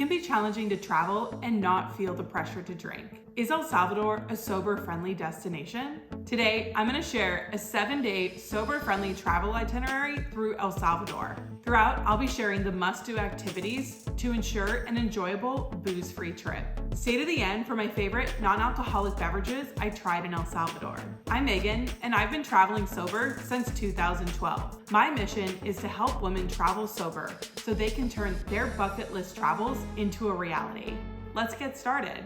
can be challenging to travel and not feel the pressure to drink. Is El Salvador a sober-friendly destination? Today, I'm going to share a 7-day sober-friendly travel itinerary through El Salvador. Throughout, I'll be sharing the must-do activities to ensure an enjoyable, booze-free trip. Stay to the end for my favorite non-alcoholic beverages I tried in El Salvador. I'm Megan, and I've been traveling sober since 2012. My mission is to help women travel sober so they can turn their bucket list travels into a reality. Let's get started.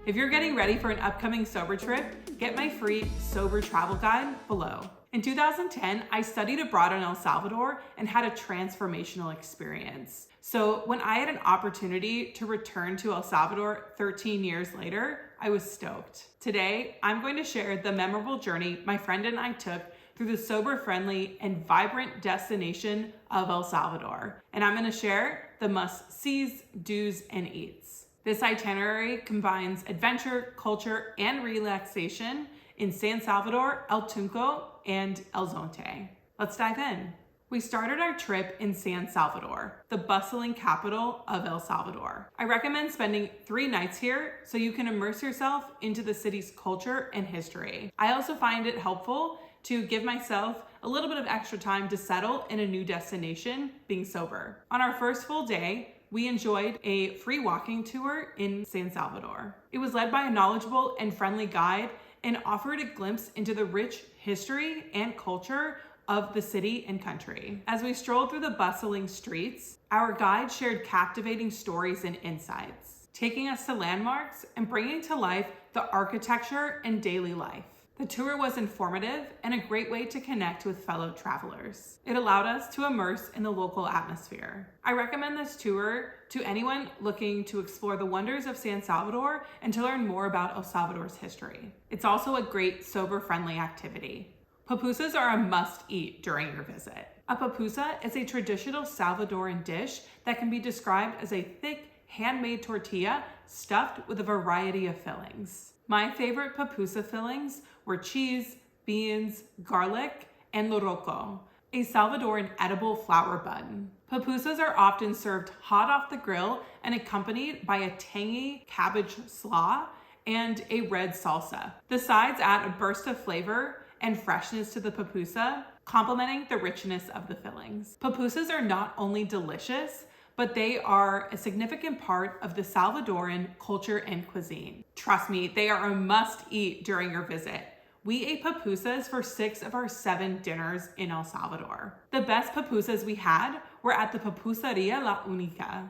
If you're getting ready for an upcoming sober trip, get my free sober travel guide below. In 2010, I studied abroad in El Salvador and had a transformational experience. So when I had an opportunity to return to El Salvador 13 years later, I was stoked. Today, I'm going to share the memorable journey my friend and I took through the sober-friendly and vibrant destination of El Salvador. And I'm going to share the must-sees, do's, and eats. This itinerary combines adventure, culture, and relaxation in San Salvador, El Tunco, and El Zonte. Let's dive in. We started our trip in San Salvador, the bustling capital of El Salvador. I recommend spending 3 nights here so you can immerse yourself into the city's culture and history. I also find it helpful to give myself a little bit of extra time to settle in a new destination, being sober. On our first full day, we enjoyed a free walking tour in San Salvador. It was led by a knowledgeable and friendly guide and offered a glimpse into the rich history and culture of the city and country. As we strolled through the bustling streets, our guide shared captivating stories and insights, taking us to landmarks and bringing to life the architecture and daily life. The tour was informative and a great way to connect with fellow travelers. It allowed us to immerse in the local atmosphere. I recommend this tour to anyone looking to explore the wonders of San Salvador and to learn more about El Salvador's history. It's also a great sober-friendly activity. Pupusas are a must-eat during your visit. A pupusa is a traditional Salvadoran dish that can be described as a thick, handmade tortilla stuffed with a variety of fillings. My favorite pupusa fillings were cheese, beans, garlic, and loroco, a Salvadoran edible flour bun. Pupusas are often served hot off the grill and accompanied by a tangy cabbage slaw and a red salsa. The sides add a burst of flavor and freshness to the pupusa, complementing the richness of the fillings. Pupusas are not only delicious, but they are a significant part of the Salvadoran culture and cuisine. Trust me, they are a must-eat during your visit. We ate pupusas for 6 of our 7 dinners in El Salvador. The best pupusas we had were at the Pupuseria La Única.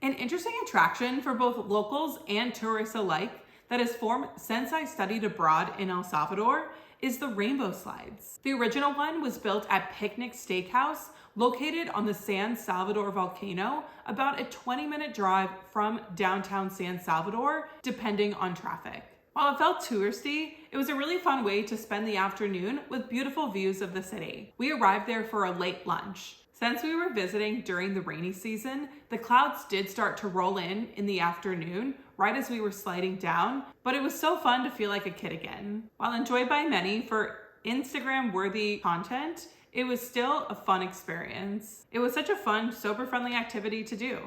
An interesting attraction for both locals and tourists alike that has formed since I studied abroad in El Salvador is the rainbow slides. The original one was built at Picnic Steakhouse, located on the San Salvador volcano, about a 20-minute drive from downtown San Salvador, depending on traffic. While it felt touristy, it was a really fun way to spend the afternoon with beautiful views of the city. We arrived there for a late lunch. Since we were visiting during the rainy season, the clouds did start to roll in the afternoon, right as we were sliding down, but it was so fun to feel like a kid again. While enjoyed by many for Instagram-worthy content, it was still a fun experience. It was such a fun, sober-friendly activity to do.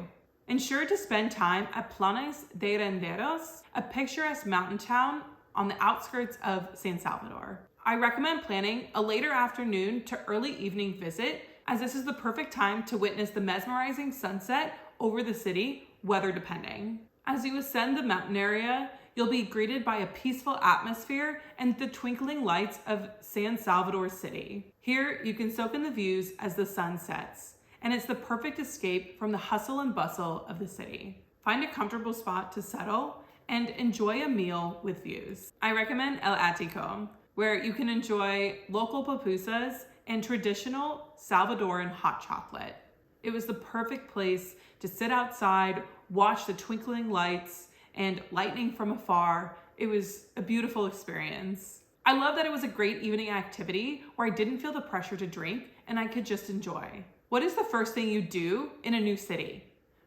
Ensure to spend time at Planes de Renderos, a picturesque mountain town on the outskirts of San Salvador. I recommend planning a later afternoon to early evening visit, as this is the perfect time to witness the mesmerizing sunset over the city, weather depending. As you ascend the mountain area, you'll be greeted by a peaceful atmosphere and the twinkling lights of San Salvador City. Here, you can soak in the views as the sun sets, and it's the perfect escape from the hustle and bustle of the city. Find a comfortable spot to settle and enjoy a meal with views. I recommend El Atico, where you can enjoy local pupusas and traditional Salvadoran hot chocolate. It was the perfect place to sit outside, watch the twinkling lights and lightning from afar. It was a beautiful experience. I love that it was a great evening activity where I didn't feel the pressure to drink and I could just enjoy. What is the first thing you do in a new city?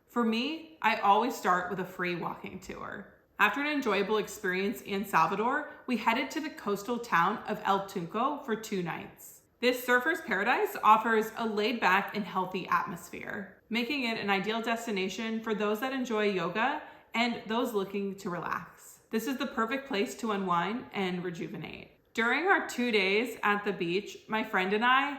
For me, I always start with a free walking tour. After an enjoyable experience in Salvador, we headed to the coastal town of El Tunco for 2 nights. This surfer's paradise offers a laid-back and healthy atmosphere, making it an ideal destination for those that enjoy yoga and those looking to relax. This is the perfect place to unwind and rejuvenate. During our 2 days at the beach, my friend and I,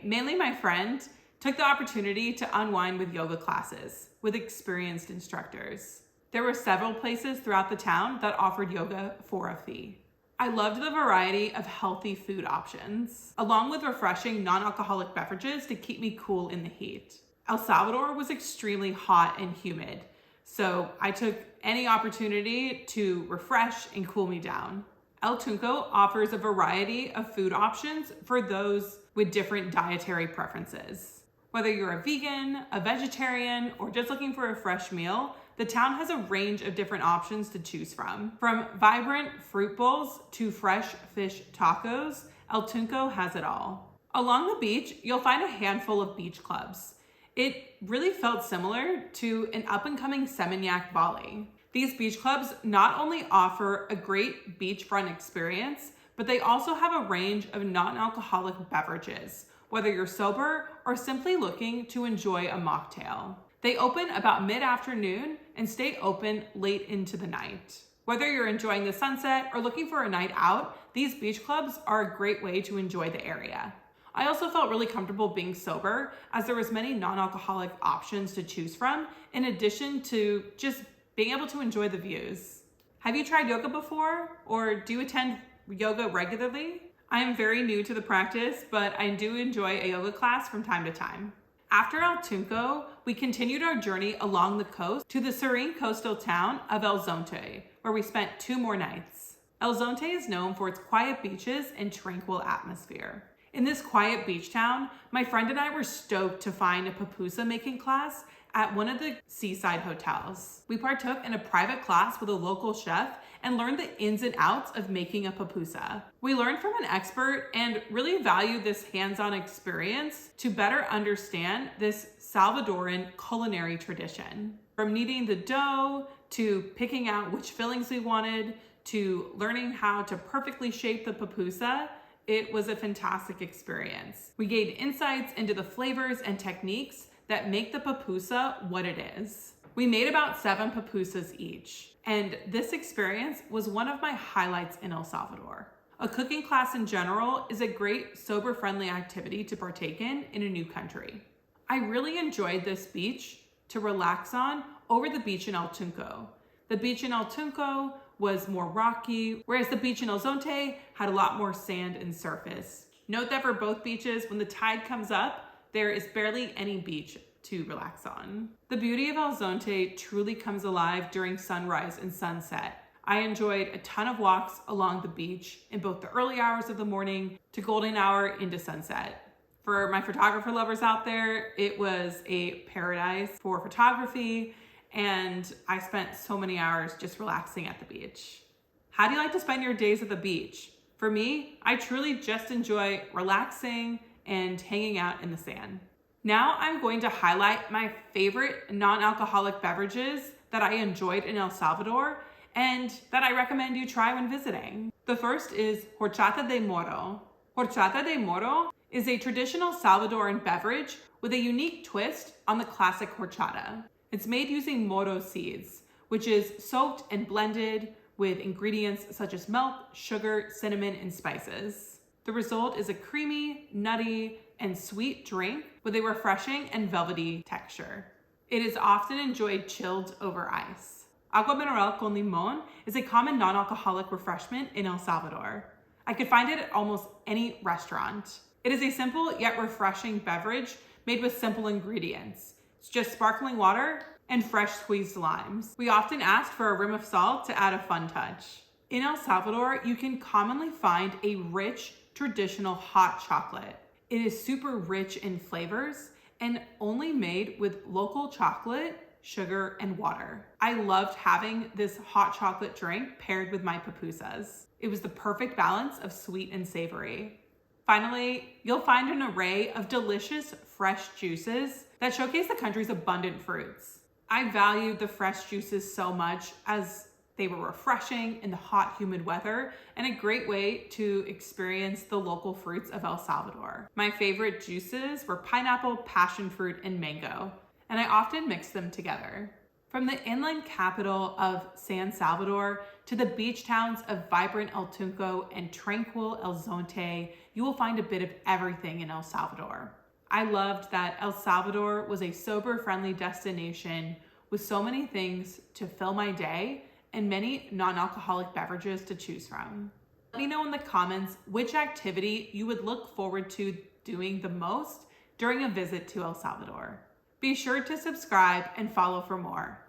mainly my friend, took the opportunity to unwind with yoga classes with experienced instructors. There were several places throughout the town that offered yoga for a fee. I loved the variety of healthy food options, along with refreshing non-alcoholic beverages to keep me cool in the heat. El Salvador was extremely hot and humid, so I took any opportunity to refresh and cool me down. El Tunco offers a variety of food options for those with different dietary preferences. Whether you're a vegan, a vegetarian, or just looking for a fresh meal, the town has a range of different options to choose from vibrant fruit bowls to fresh fish tacos. El Tunco has it all. Along the beach, you'll find a handful of beach clubs. It really felt similar to an up-and-coming Seminyak Bali. These beach clubs not only offer a great beachfront experience, but they also have a range of non-alcoholic beverages, whether you're sober or simply looking to enjoy a mocktail. They open about mid-afternoon and stay open late into the night. Whether you're enjoying the sunset or looking for a night out, these beach clubs are a great way to enjoy the area. I also felt really comfortable being sober as there was many non-alcoholic options to choose from, in addition to just being able to enjoy the views. Have you tried yoga before, or do you attend yoga regularly? I am very new to the practice, but I do enjoy a yoga class from time to time. After El Tunco, we continued our journey along the coast to the serene coastal town of El Zonte, where we spent 2 more nights. El Zonte is known for its quiet beaches and tranquil atmosphere. In this quiet beach town, my friend and I were stoked to find a pupusa making class at one of the seaside hotels. We partook in a private class with a local chef and learned the ins and outs of making a pupusa. We learned from an expert and really valued this hands-on experience to better understand this Salvadoran culinary tradition. From kneading the dough, to picking out which fillings we wanted, to learning how to perfectly shape the pupusa, it was a fantastic experience. We gained insights into the flavors and techniques that make the pupusa what it is. We made about 7 pupusas each, and this experience was one of my highlights in El Salvador. A cooking class in general is a great sober-friendly activity to partake in a new country. I really enjoyed this beach to relax on over the beach in El Tunco. The beach in El Tunco was more rocky, whereas the beach in El Zonte had a lot more sand and surface. Note that for both beaches, when the tide comes up, there is barely any beach to relax on. The beauty of El Zonte truly comes alive during sunrise and sunset. I enjoyed a ton of walks along the beach in both the early hours of the morning to golden hour into sunset. For my photographer lovers out there, it was a paradise for photography, and I spent so many hours just relaxing at the beach. How do you like to spend your days at the beach? For me, I truly just enjoy relaxing and hanging out in the sand. Now I'm going to highlight my favorite non-alcoholic beverages that I enjoyed in El Salvador and that I recommend you try when visiting. The first is horchata de moro. Horchata de moro is a traditional Salvadoran beverage with a unique twist on the classic horchata. It's made using moro seeds, which is soaked and blended with ingredients such as milk, sugar, cinnamon, and spices. The result is a creamy, nutty, and sweet drink with a refreshing and velvety texture. It is often enjoyed chilled over ice. Agua mineral con limón is a common non-alcoholic refreshment in El Salvador. I could find it at almost any restaurant. It is a simple yet refreshing beverage made with simple ingredients. It's just sparkling water and fresh squeezed limes. We often ask for a rim of salt to add a fun touch. In El Salvador, you can commonly find a rich, traditional hot chocolate. It is super rich in flavors and only made with local chocolate, sugar, and water. I loved having this hot chocolate drink paired with my pupusas. It was the perfect balance of sweet and savory. Finally, you'll find an array of delicious fresh juices that showcase the country's abundant fruits. I valued the fresh juices so much as They were refreshing in the hot, humid weather and a great way to experience the local fruits of El Salvador. My favorite juices were pineapple, passion fruit, and mango, and I often mixed them together. From the inland capital of San Salvador to the beach towns of vibrant El Tunco and tranquil El Zonte, you will find a bit of everything in El Salvador. I loved that El Salvador was a sober-friendly destination with so many things to fill my day and many non-alcoholic beverages to choose from. Let me know in the comments which activity you would look forward to doing the most during a visit to El Salvador. Be sure to subscribe and follow for more.